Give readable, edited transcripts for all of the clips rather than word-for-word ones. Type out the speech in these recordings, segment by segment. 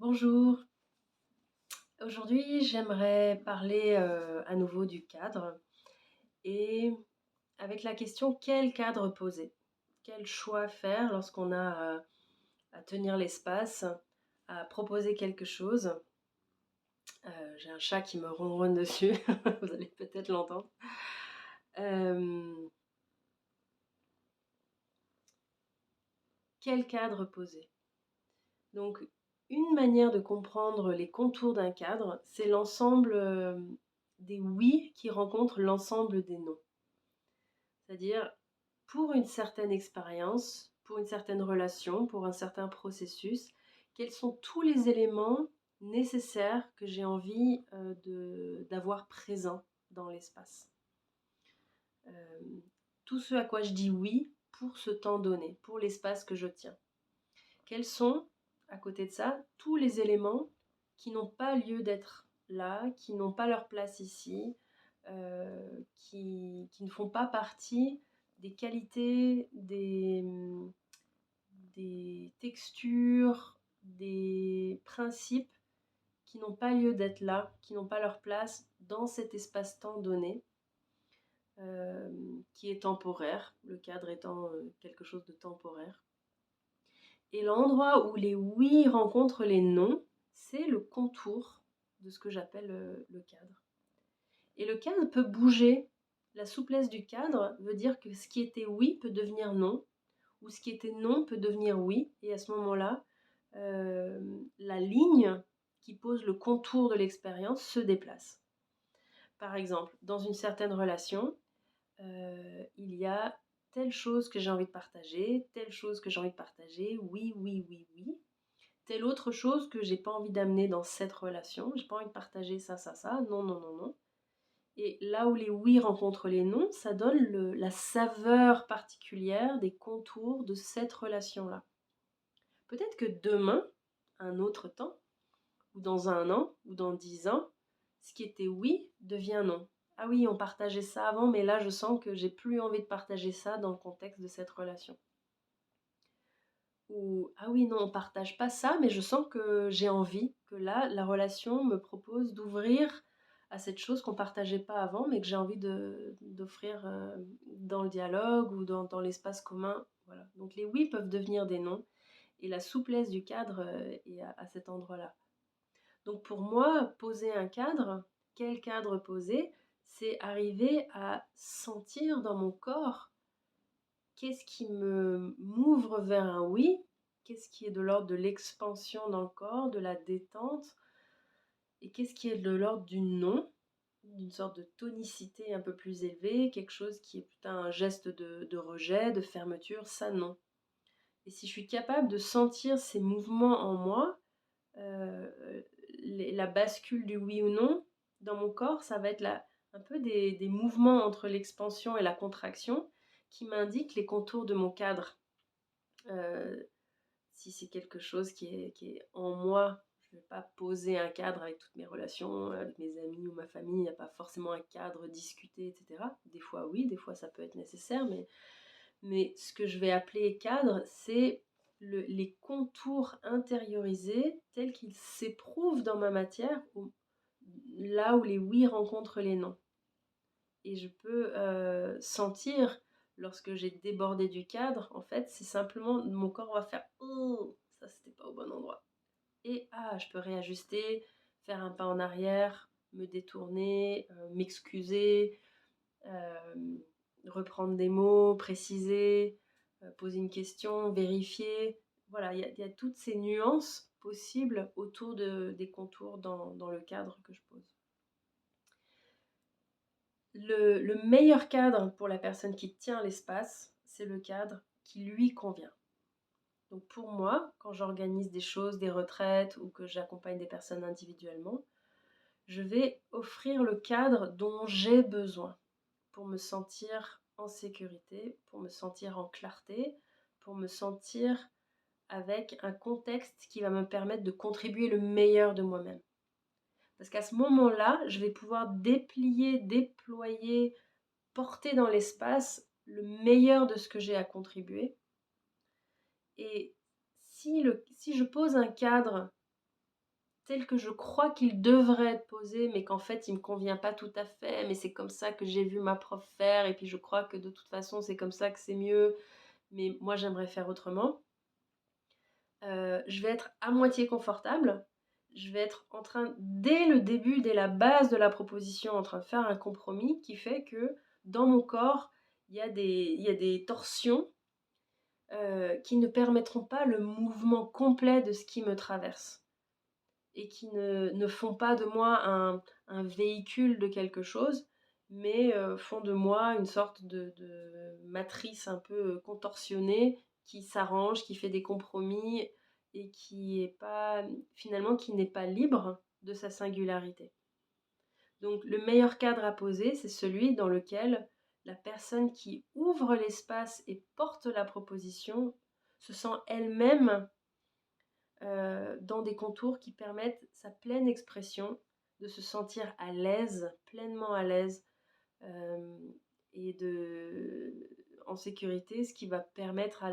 Bonjour, aujourd'hui j'aimerais parler à nouveau du cadre et avec la question quel cadre poser? Quel choix faire lorsqu'on a à tenir l'espace, à proposer quelque chose? J'ai un chat qui me ronronne dessus, vous allez peut-être l'entendre. Euh, Quel cadre poser? Donc une manière de comprendre les contours d'un cadre, c'est l'ensemble des oui qui rencontrent l'ensemble des non. C'est-à-dire, pour une certaine expérience, pour une certaine relation, pour un certain processus, quels sont tous les éléments nécessaires que j'ai envie d'avoir présents dans l'espace. Euh, tout ce à quoi je dis oui pour ce temps donné, pour l'espace que je tiens. Quels sont, à côté de ça, tous les éléments qui n'ont pas lieu d'être là, qui n'ont pas leur place ici, qui ne font pas partie des qualités, des textures, des principes qui n'ont pas lieu d'être là, qui n'ont pas leur place dans cet espace-temps donné, qui est temporaire, le cadre étant quelque chose de temporaire. Et l'endroit où les oui rencontrent les non, c'est le contour de ce que j'appelle le cadre. Et le cadre peut bouger. La souplesse du cadre veut dire que ce qui était oui peut devenir non, ou ce qui était non peut devenir oui. Et à ce moment-là, la ligne qui pose le contour de l'expérience se déplace. Par exemple, dans une certaine relation, il y a telle chose que j'ai envie de partager, telle chose que j'ai envie de partager, oui, oui, oui, oui. Telle autre chose que j'ai pas envie d'amener dans cette relation, j'ai pas envie de partager ça, ça, ça, non, non, non, non. Et là où les oui rencontrent les non, ça donne la saveur particulière des contours de cette relation-là. Peut-être que demain, un autre temps, ou dans un an, ou dans 10 ans, ce qui était oui devient non. Ah oui, on partageait ça avant, mais là je sens que j'ai plus envie de partager ça dans le contexte de cette relation. Ou ah oui, non, on partage pas ça, mais je sens que j'ai envie, que là, la relation me propose d'ouvrir à cette chose qu'on partageait pas avant, mais que j'ai envie d'offrir dans le dialogue ou dans l'espace commun. Voilà. Donc les oui peuvent devenir des non, et la souplesse du cadre est à cet endroit-là. Donc pour moi, poser un cadre, quel cadre poser, c'est arriver à sentir dans mon corps qu'est-ce qui m'ouvre vers un oui, qu'est-ce qui est de l'ordre de l'expansion dans le corps, de la détente, et qu'est-ce qui est de l'ordre du non, d'une sorte de tonicité un peu plus élevée, quelque chose qui est plutôt un geste de rejet, de fermeture, ça non. Et si je suis capable de sentir ces mouvements en moi, euh, la bascule du oui ou non dans mon corps, ça va être un peu des mouvements entre l'expansion et la contraction qui m'indiquent les contours de mon cadre. Euh, Si c'est quelque chose qui est en moi, je ne vais pas poser un cadre avec toutes mes relations, avec mes amis ou ma famille, il n'y a pas forcément un cadre discuté, etc. Des fois oui, des fois ça peut être nécessaire, mais ce que je vais appeler cadre, c'est les contours intériorisés tels qu'ils s'éprouvent dans ma matière, là où les oui rencontrent les non. Et je peux sentir lorsque j'ai débordé du cadre, en fait, c'est simplement mon corps va faire oh, ça c'était pas au bon endroit. Et je peux réajuster, faire un pas en arrière, me détourner, m'excuser, euh, reprendre des mots, préciser, poser une question, vérifier. Voilà, il y a toutes ces nuances possibles autour des contours dans le cadre que je pose. Le meilleur cadre pour la personne qui tient l'espace, c'est le cadre qui lui convient. Donc pour moi, quand j'organise des choses, des retraites ou que j'accompagne des personnes individuellement, je vais offrir le cadre dont j'ai besoin pour me sentir en sécurité, pour me sentir en clarté, pour me sentir avec un contexte qui va me permettre de contribuer le meilleur de moi-même. Parce qu'à ce moment-là, je vais pouvoir déplier, déployer, porter dans l'espace le meilleur de ce que j'ai à contribuer. Et si je pose un cadre tel que je crois qu'il devrait être posé, mais qu'en fait il me convient pas tout à fait, mais c'est comme ça que j'ai vu ma prof faire et puis je crois que de toute façon c'est comme ça que c'est mieux, mais moi j'aimerais faire autrement. Je vais être à moitié confortable, je vais être en train dès le début, dès la base de la proposition, en train de faire un compromis qui fait que dans mon corps, il y a des torsions, qui ne permettront pas le mouvement complet de ce qui me traverse et qui ne font pas de moi un véhicule de quelque chose, mais font de moi une sorte de matrice un peu, contorsionnée qui s'arrange, qui fait des compromis et qui est pas finalement, qui n'est pas libre de sa singularité. Donc le meilleur cadre à poser, c'est celui dans lequel la personne qui ouvre l'espace et porte la proposition se sent elle-même dans des contours qui permettent sa pleine expression, de se sentir à l'aise, pleinement à l'aise, euh, et en sécurité, ce qui va permettre à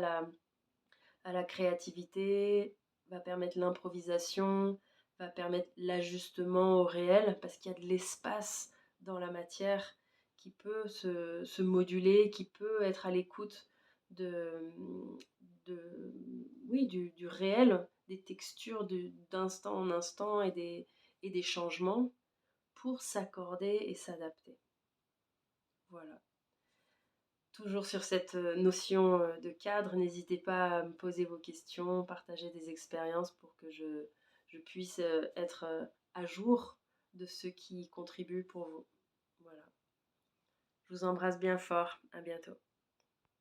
la créativité, va permettre l'improvisation, va permettre l'ajustement au réel, parce qu'il y a de l'espace dans la matière qui peut se moduler, qui peut être à l'écoute de, de, oui, du réel, des textures d'instant en instant et des changements pour s'accorder et s'adapter. Voilà. Toujours sur cette notion de cadre, n'hésitez pas à me poser vos questions, partager des expériences pour que je puisse être à jour de ce qui contribue pour vous. Voilà. Je vous embrasse bien fort. À bientôt.